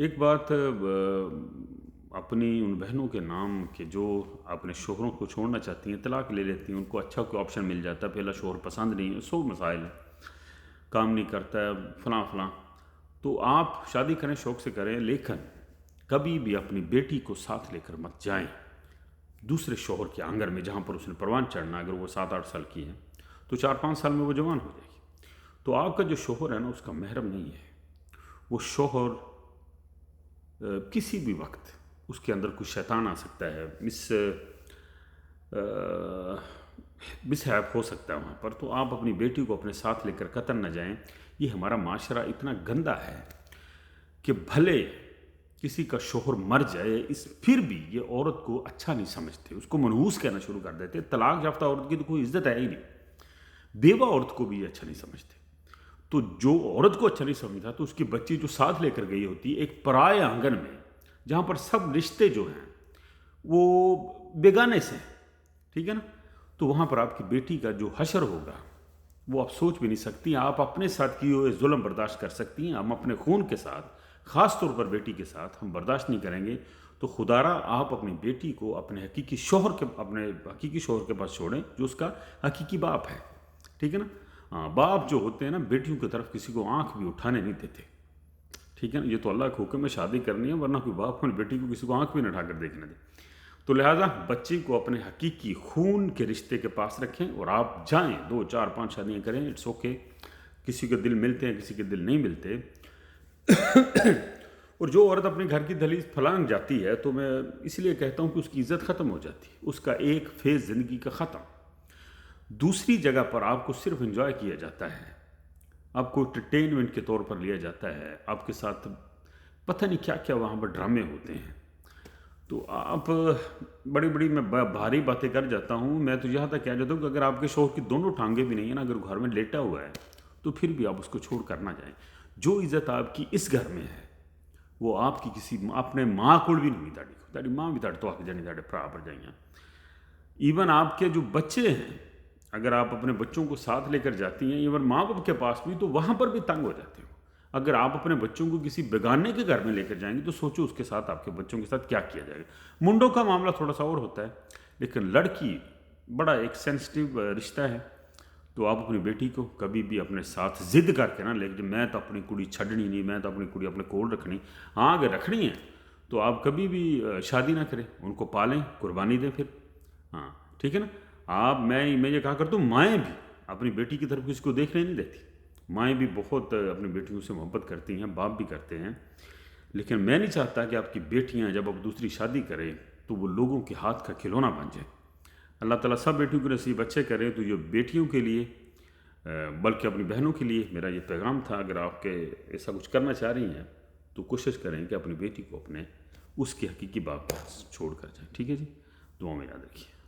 ایک بات اپنی ان بہنوں کے نام کہ جو اپنے شوہروں کو چھوڑنا چاہتی ہیں، طلاق لے لیتی ہیں، ان کو اچھا کوئی آپشن مل جاتا ہے، پہلا شوہر پسند نہیں ہے، سو مسائل ہیں، کام نہیں کرتا ہے، فلاں فلاں. تو آپ شادی کریں، شوق سے کریں، لیکن کبھی بھی اپنی بیٹی کو ساتھ لے کر مت جائیں دوسرے شوہر کے آنگن میں جہاں پر اس نے پروان چڑھنا. اگر وہ 7-8 سال کی ہے تو 4-5 سال میں وہ جوان ہو جائے گی. تو آپ کا جو شوہر ہے نا، اس کا محرم نہیں ہے. وہ شوہر کسی بھی وقت اس کے اندر کچھ شیطان آ سکتا ہے، مس ہیپ ہو سکتا ہے وہاں پر. تو آپ اپنی بیٹی کو اپنے ساتھ لے کر قطن نہ جائیں. یہ ہمارا معاشرہ اتنا گندا ہے کہ بھلے کسی کا شوہر مر جائے، پھر بھی یہ عورت کو اچھا نہیں سمجھتے، اس کو منحوس کہنا شروع کر دیتے. طلاق یافتہ عورت کی تو کوئی عزت ہے ہی نہیں. بیوہ عورت کو بھی یہ اچھا نہیں سمجھتے. تو جو عورت کو اچھا نہیں سمجھتا تو اس کی بچی جو ساتھ لے کر گئی ہوتی ہے ایک پرائے آنگن میں، جہاں پر سب رشتے جو ہیں وہ بیگانے سے ہیں، ٹھیک ہے نا. تو وہاں پر آپ کی بیٹی کا جو حشر ہوگا وہ آپ سوچ بھی نہیں سکتی. آپ اپنے ساتھ کیے ہوئے ظلم برداشت کر سکتی ہیں، ہم اپنے خون کے ساتھ، خاص طور پر بیٹی کے ساتھ ہم برداشت نہیں کریں گے. تو خدارا آپ اپنی بیٹی کو اپنے حقیقی شوہر کے پاس چھوڑیں جو اس کا حقیقی باپ ہے، ٹھیک ہے نا. ہاں، باپ جو ہوتے ہیں نا، بیٹیوں کی طرف کسی کو آنکھ بھی اٹھانے نہیں دیتے، ٹھیک ہے نا. یہ تو اللہ کا حکم ہے، شادی کرنی ہے، ورنہ کوئی باپ اپنی بیٹی کو کسی کو آنکھ بھی نہ اٹھا کر دیکھنے دے. تو لہٰذا بچی کو اپنے حقیقی خون کے رشتے کے پاس رکھیں اور آپ جائیں، 2-4-5 شادیاں کریں، اٹس اوکے. کسی کے دل ملتے ہیں، کسی کے دل نہیں ملتے. اور جو عورت اپنے گھر کی دہلیز پھلانگ جاتی ہے تو میں اس لیے کہتا ہوں کہ اس کی عزت ختم ہو جاتی ہے، اس کا ایک فیز زندگی کا ختم. دوسری جگہ پر آپ کو صرف انجوائے کیا جاتا ہے، آپ کو انٹرٹینمنٹ کے طور پر لیا جاتا ہے، آپ کے ساتھ پتہ نہیں کیا کیا وہاں پر ڈرامے ہوتے ہیں. تو آپ بڑی بڑی میں بھاری باتیں کر جاتا ہوں. میں تو یہاں تک کہہ جاتا ہوں کہ اگر آپ کے شوہر کی دونوں ٹانگیں بھی نہیں ہیں نا، اگر گھر میں لیٹا ہوا ہے تو پھر بھی آپ اس کو چھوڑ کر نہ جائیں. جو عزت آپ کی اس گھر میں ہے وہ آپ کی کسی اپنے ماں کو بھی نہیں تاڑی کو تاڑی ماں بھی تاڑ تو آ جانی تاڑے پرا پر جائیں. ایون آپ کے جو بچے ہیں، اگر آپ اپنے بچوں کو ساتھ لے کر جاتی ہیں ایون ماں باپ کے پاس بھی، تو وہاں پر بھی تنگ ہو جاتے ہو. اگر آپ اپنے بچوں کو کسی بیگانے کے گھر میں لے کر جائیں گے تو سوچو اس کے ساتھ، آپ کے بچوں کے ساتھ کیا کیا جائے گا. منڈوں کا معاملہ تھوڑا سا اور ہوتا ہے، لیکن لڑکی بڑا ایک سینسٹیو رشتہ ہے. تو آپ اپنی بیٹی کو کبھی بھی اپنے ساتھ ضد کر کے نہ لے کے میں تو اپنی کڑی چھڈنی نہیں، میں تو اپنی کڑی اپنے کول رکھنی. ہاں اگر رکھنی ہے تو آپ کبھی بھی شادی نہ کریں، ان کو پالیں، قربانی دیں پھر. ہاں ٹھیک ہے نا. میں یہ کہا کرتا ہوں، مائیں بھی اپنی بیٹی کی طرف کسی کو دیکھنے نہیں دیتی. مائیں بھی بہت اپنی بیٹیوں سے محبت کرتی ہیں، باپ بھی کرتے ہیں. لیکن میں نہیں چاہتا کہ آپ کی بیٹیاں جب آپ دوسری شادی کریں تو وہ لوگوں کے ہاتھ کا کھلونا بن جائیں. اللہ تعالیٰ سب بیٹیوں کو نصیب اچھے کرے. تو یہ بیٹیوں کے لیے بلکہ اپنی بہنوں کے لیے میرا یہ پیغام تھا. اگر آپ کے ایسا کچھ کرنا چاہ رہی ہیں تو کوشش کریں کہ اپنی بیٹی کو اپنے اس کے حقیقی باپ کے پاس چھوڑ کر جائیں. ٹھیک ہے جی، دعاؤں میں یاد رکھیے.